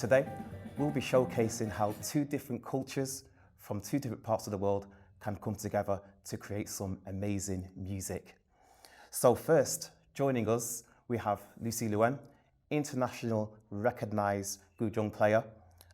Today, we'll be showcasing how two different cultures from two different parts of the world can come together to create some amazing music. So first, joining us, we have Lucy Luen, international recognized guzheng player,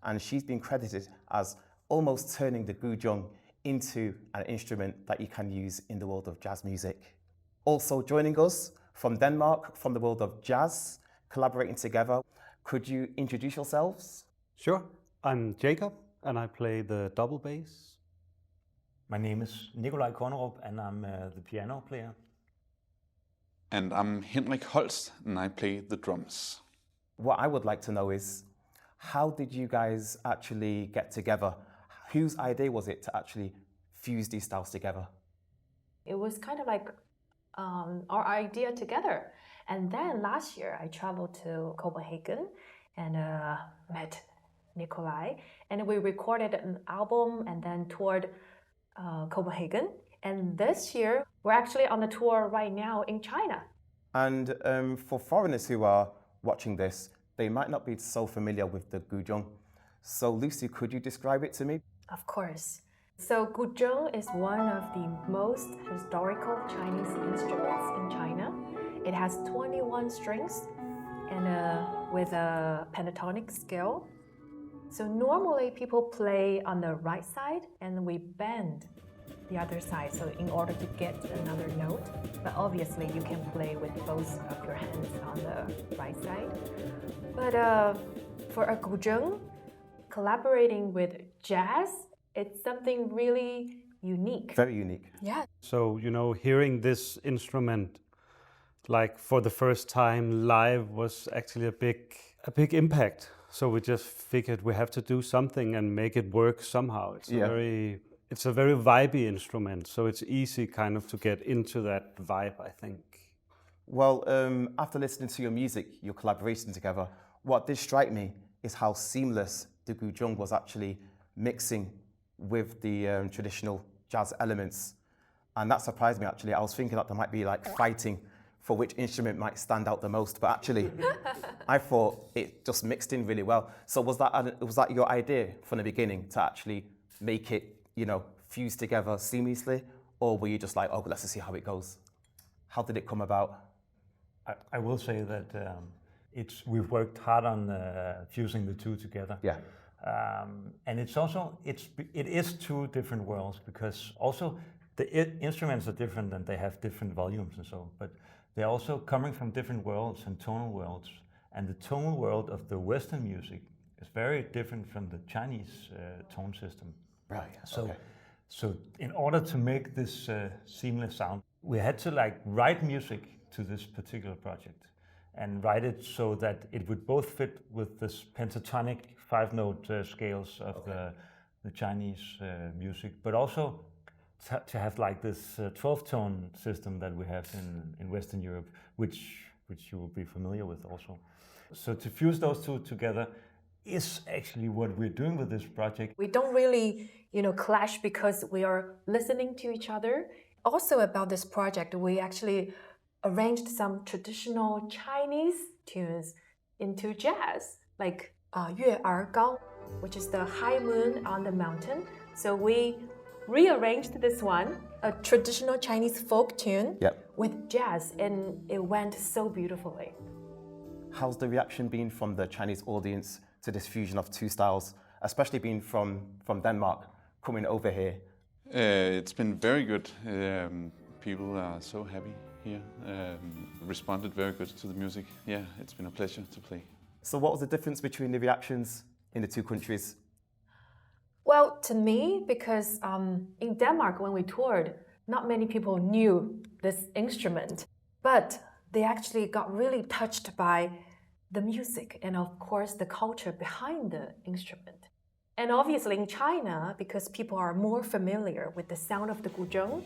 and she's been credited as almost turning the guzheng into an instrument that you can use in the world of jazz music. Also joining us from Denmark, from the world of jazz, collaborating together. Could you introduce yourselves? Sure. I'm Jacob, and I play the double bass. My name is Nikolaj Kornerup, and I'm the piano player. And I'm Henrik Holst, and I play the drums. What I would like to know is, how did you guys actually get together? Whose idea was it to actually fuse these styles together? It was kind of like our idea together. And then last year I traveled to Copenhagen and met Nikolaj, and we recorded an album and then toured Copenhagen. And this year we're actually on a tour right now in China. And for foreigners who are watching this, they might not be so familiar with the guzheng. So Lucy, could you describe it to me? Of course. So guzheng is one of the most historical Chinese instruments in China. It has 21 strings and with a pentatonic scale. So normally people play on the right side and we bend the other side, so in order to get another note. But obviously you can play with both of your hands on the right side. But for a guzheng, collaborating with jazz, it's something really unique. Very unique. Yeah. So, hearing this instrument like for the first time live was actually a big impact. So we just figured we have to do something and make it work somehow. It's a very vibey instrument, so it's easy kind of to get into that vibe, I think. Well, after listening to your music, your collaboration together, what did strike me is how seamless the guzheng was actually mixing with the traditional jazz elements. And that surprised me, actually. I was thinking that there might be like fighting for which instrument might stand out the most, but actually I thought it just mixed in really well. So was that your idea from the beginning, to actually make it, fuse together seamlessly? Or were you just like, oh, let's just see how it goes? How did it come about? I will say that we've worked hard on fusing the two together. Yeah. And it is two different worlds, because also the instruments are different and they have different volumes and so, but they're also coming from different worlds and tonal worlds. And the tonal world of the Western music is very different from the Chinese tone system. Right. So in order to make this seamless sound, we had to write music to this particular project and write it so that it would both fit with this pentatonic 5-note scales of the Chinese music, but also to have this 12-tone system that we have in Western Europe, which you will be familiar with also. So to fuse those two together is actually what we're doing with this project. We don't really, clash because we are listening to each other. Also about this project, we actually arranged some traditional Chinese tunes into jazz, like 月儿高, which is the high moon on the mountain. So we rearranged this one, a traditional Chinese folk tune, with jazz, and it went so beautifully. How's the reaction been from the Chinese audience to this fusion of two styles, especially being from Denmark, coming over here? It's been very good. People are so happy here. Responded very good to the music. Yeah, it's been a pleasure to play. So what was the difference between the reactions in the two countries? Well, to me, because in Denmark when we toured, not many people knew this instrument, but they actually got really touched by the music and of course the culture behind the instrument. And obviously in China, because people are more familiar with the sound of the guzheng,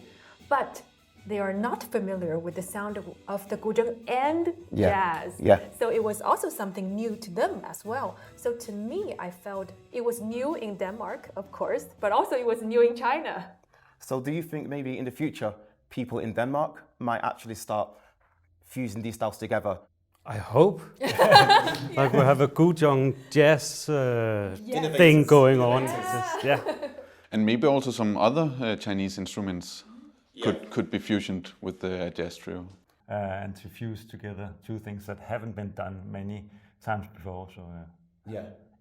but they are not familiar with the sound of the guzheng and jazz. Yeah. So it was also something new to them as well. So to me, I felt it was new in Denmark, of course, but also it was new in China. So do you think maybe in the future, people in Denmark might actually start fusing these styles together? I hope. Like we have a Guzheng jazz thing going on. Yeah. And maybe also some other Chinese instruments could be fusioned with the jazz trio. And to fuse together two things that haven't been done many times before. So,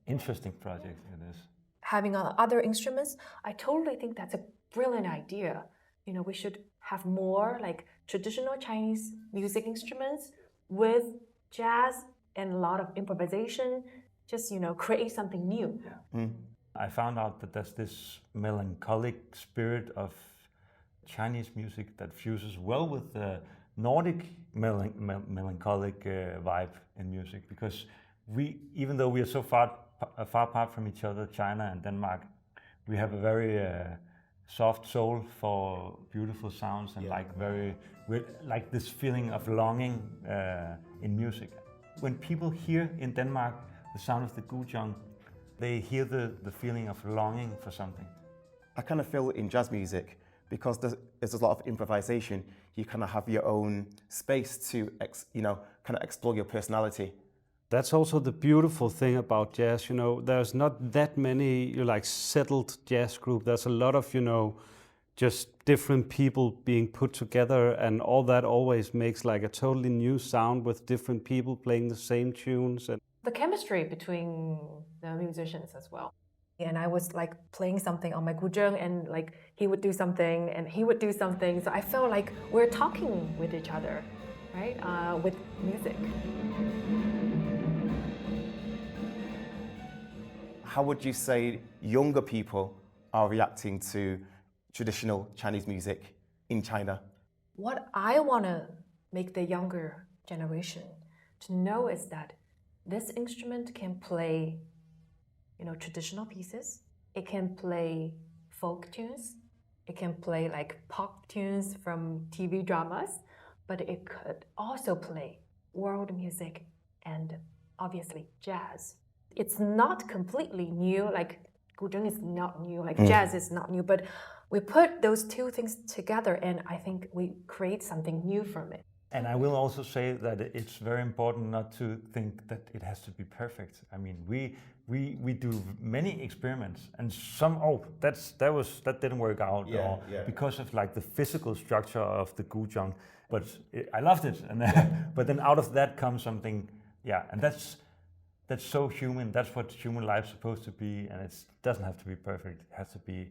interesting project it is. Having other instruments, I totally think that's a brilliant idea. You know, we should have more like traditional Chinese music instruments with jazz and a lot of improvisation. Just, you know, create something new. I found out that there's this melancholic spirit of Chinese music that fuses well with the Nordic melancholic vibe in music, because even though we are so far apart from each other, China and Denmark, we have a very soft soul for beautiful sounds and like this feeling of longing in music. When people hear in Denmark the sound of the guzheng, they hear the feeling of longing for something. I kind of feel in jazz music, because there's a lot of improvisation, you kind of have your own space to kind of explore your personality. That's also the beautiful thing about jazz, you know, there's not that many settled jazz group. There's a lot of, just different people being put together, and all that always makes like a totally new sound with different people playing the same tunes. And the chemistry between the musicians as well. And I was like playing something on my guzheng, and like he would do something and he would do something. So I felt like we're talking with each other, right? With music. How would you say younger people are reacting to traditional Chinese music in China? What I want to make the younger generation to know is that this instrument can play, traditional pieces. It can play folk tunes. It can play like pop tunes from TV dramas, but it could also play world music and obviously jazz. It's not completely new, like guzheng is not new, like jazz is not new, but we put those two things together and I think we create something new from it. And I will also say that it's very important not to think that it has to be perfect. I mean, we do many experiments, and some that didn't work out because of like the physical structure of the guzheng. But I loved it, and but then out of that comes something, and that's so human. That's what human life's supposed to be, and it doesn't have to be perfect. It has to be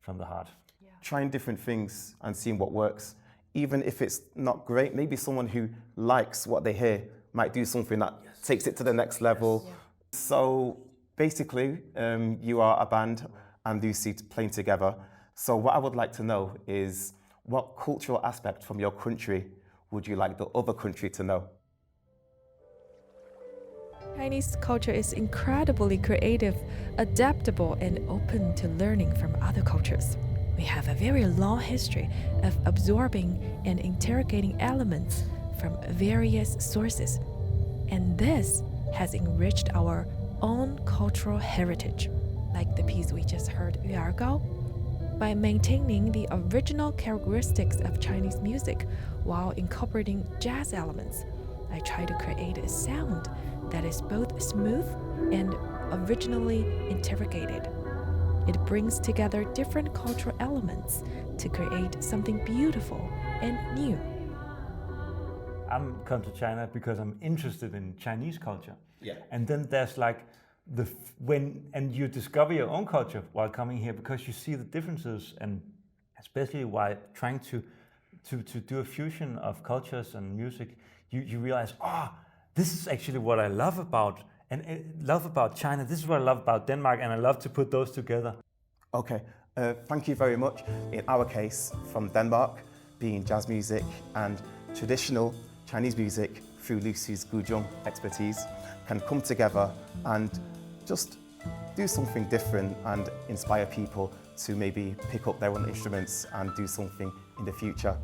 from the heart. Yeah. Trying different things and seeing what works. Even if it's not great, maybe someone who likes what they hear might do something that takes it to the next level. Yes. Yeah. So basically, you are a band and Lucy playing together. So what I would like to know is, what cultural aspect from your country would you like the other country to know? Chinese culture is incredibly creative, adaptable, and open to learning from other cultures. We have a very long history of absorbing and interrogating elements from various sources, and this has enriched our own cultural heritage, like the piece we just heard, Yuergao. By maintaining the original characteristics of Chinese music while incorporating jazz elements, I try to create a sound that is both smooth and originally interrogated. It brings together different cultural elements to create something beautiful and new. I'm come to China because I'm interested in Chinese culture. Yeah. And then there's like and you discover your own culture while coming here, because you see the differences, and especially while trying to do a fusion of cultures and music, you realize, this is actually what I love about China. This is what I love about Denmark, and I love to put those together. Okay, thank you very much. In our case, from Denmark, being jazz music and traditional Chinese music through Lucy's guzheng expertise can come together and just do something different and inspire people to maybe pick up their own instruments and do something in the future.